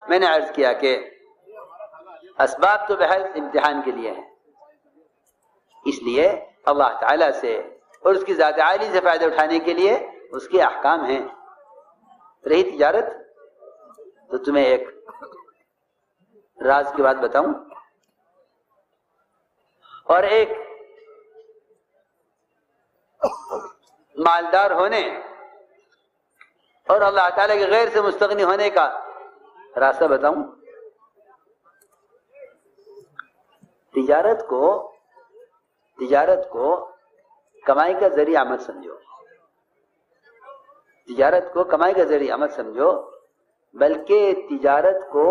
میں نے عرض کیا کہ اسباب تو بہر امتحان کے لیے ہیں، اس لیے اللہ تعالیٰ سے اور اس کی ذات عالی سے فائدہ اٹھانے کے لیے اس کے احکام ہیں۔ رہی تجارت تو تمہیں ایک راز کی بات بتاؤں، اور ایک مالدار ہونے اور اللہ تعالیٰ کے غیر سے مستغنی ہونے کا راستہ بتاؤں۔ تجارت کو کمائی کا ذریعہ مت سمجھو، تجارت کو کمائی کا ذریعہ مت سمجھو، بلکہ تجارت کو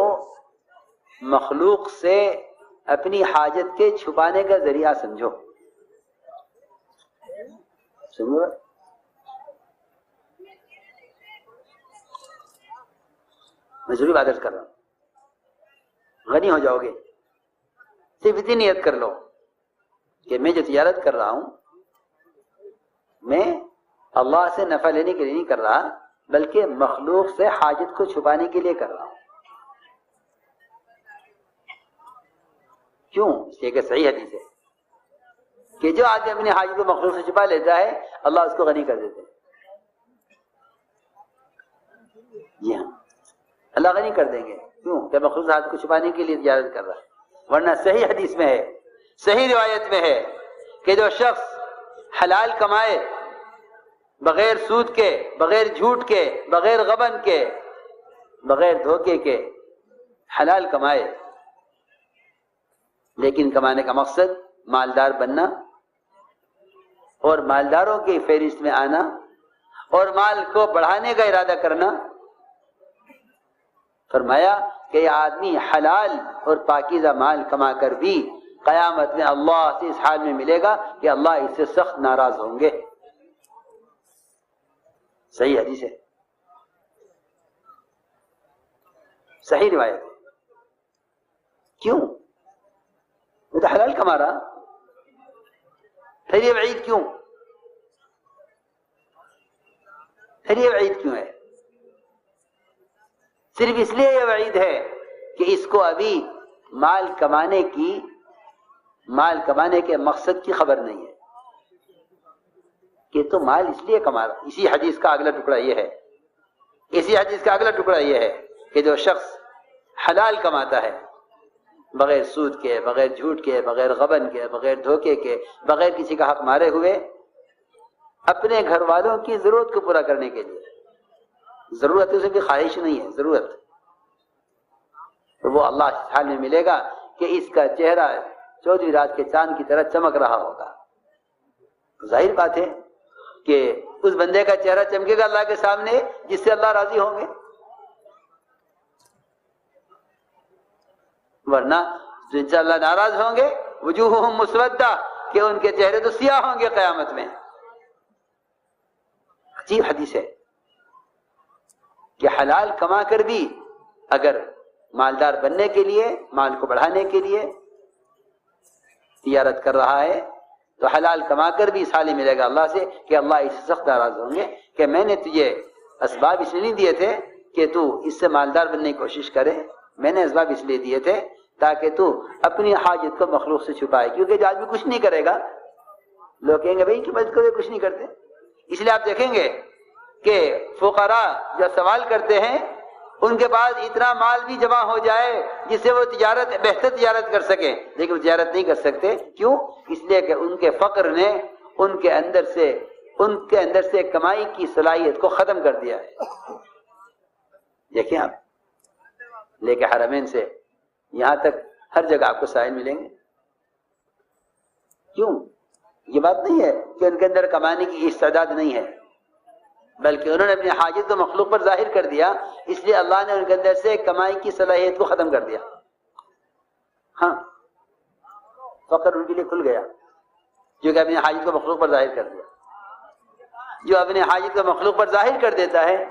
مخلوق سے اپنی حاجت کے چھپانے کا ذریعہ سمجھو۔ سمجھو، میں ضروری بات کر رہا ہوں، غنی ہو جاؤ گے۔ صرف اتنی نیت کر لو کہ میں جو تجارت کر رہا ہوں میں اللہ سے نفع لینے کے لیے نہیں کر رہا، بلکہ مخلوق سے حاجت کو چھپانے کے لیے کر رہا ہوں۔ کیوں؟ اس لیے کہ صحیح حدیث ہے کہ جو آدمی اپنی حاجت کو مخلوق سے چھپا لیتا ہے اللہ اس کو غنی کر دیتے ہیں۔ جی ہاں، اللہ غنی کر دیں گے، کیوں کہ مخلوق سے حاجت کو چھپانے کے لیے تجارت کر رہا ہے۔ ورنہ صحیح حدیث میں ہے، صحیح روایت میں ہے کہ جو شخص حلال کمائے بغیر سود کے، بغیر جھوٹ کے، بغیر غبن کے، بغیر دھوکے کے حلال کمائے، لیکن کمانے کا مقصد مالدار بننا اور مالداروں کی فہرست میں آنا اور مال کو بڑھانے کا ارادہ کرنا، فرمایا کہ یہ آدمی حلال اور پاکیزہ مال کما کر بھی قیامت میں اللہ سے اس حال میں ملے گا کہ اللہ اس سے سخت ناراض ہوں گے۔ صحیح حدیث ہے، صحیح روایت ہے۔ کیوں؟ وہ تو حلال کما رہا، پھر یہ وعید کیوں؟ پھر یہ وعید کیوں ہے؟ صرف اس لیے یہ وعید ہے کہ اس کو ابھی مال کمانے کے مقصد کی خبر نہیں ہے کہ تو مال اس لیے کما رہا۔ اسی حدیث کا اگلا ٹکڑا یہ ہے کہ جو شخص حلال کماتا ہے بغیر سود کے، بغیر جھوٹ کے، بغیر غبن کے، بغیر دھوکے کے، بغیر کسی کا حق مارے ہوئے، اپنے گھر والوں کی ضرورت کو پورا کرنے کے لیے، ضرورت ہے، اسے بھی خواہش نہیں ہے، ضرورت، تو وہ اللہ اس حال میں ملے گا کہ اس کا چہرہ 14ویں رات کے چاند کی طرح چمک رہا ہوگا۔ ظاہر بات ہے کہ اس بندے کا چہرہ چمکے گا اللہ کے سامنے جس سے اللہ راضی ہوں گے، ورنہ جن سے اللہ ناراض ہوں گے وجوہہم مسودہ، کہ ان کے چہرے تو سیاہ ہوں گے قیامت میں۔ عجیب حدیث ہے کہ حلال کما کر بھی اگر مالدار بننے کے لیے، مال کو بڑھانے کے لیے تجارت کر رہا ہے تو حلال کما کر بھی اس حال ہی ملے گا اللہ سے کہ اللہ اس سے سخت ناراض ہوں گے کہ میں نے تجھے اسباب اس لیے نہیں دیے تھے کہ تو اس سے مالدار بننے کی کوشش کرے، میں نے اسباب اس لیے دیے تھے تاکہ تو اپنی حاجت کو مخلوق سے چھپائے، کیونکہ جو آدمی کچھ نہیں کرے گا لوگ کہیں گے بھائی کی مدد کرے، کچھ نہیں کرتے۔ اس لیے آپ دیکھیں گے کہ فقراء جو سوال کرتے ہیں ان کے پاس اتنا مال بھی جمع ہو جائے جس سے وہ بہتر تجارت کر سکیں، لیکن وہ تجارت نہیں کر سکتے۔ کیوں؟ اس لیے کہ ان کے فقر نے ان کے اندر سے کمائی کی صلاحیت کو ختم کر دیا ہے۔ دیکھیں آپ لے کے حرمین سے یہاں تک ہر جگہ آپ کو سائل ملیں گے۔ کیوں؟ یہ بات نہیں ہے کہ ان کے اندر کمانے کی استعداد نہیں ہے، بلکہ انہوں نے اپنی حاجت کو مخلوق پر ظاہر کر دیا، اس لیے اللہ نے ان کے اندر سے کمائی کی صلاحیت کو ختم کر دیا۔ ہاں، فقر ان کے لیے کھل گیا جو کہ اپنی حاجت کو مخلوق پر ظاہر کر دیا۔ جو اپنی حاجت کو مخلوق پر ظاہر کر دیتا ہے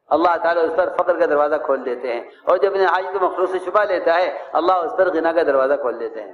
اللہ تعالیٰ اس پر فقر کا دروازہ کھول دیتے ہیں، اور جو اپنی حاجت کو مخلوق سے چھپا لیتا ہے اللہ اس پر غنا کا دروازہ کھول دیتے ہیں۔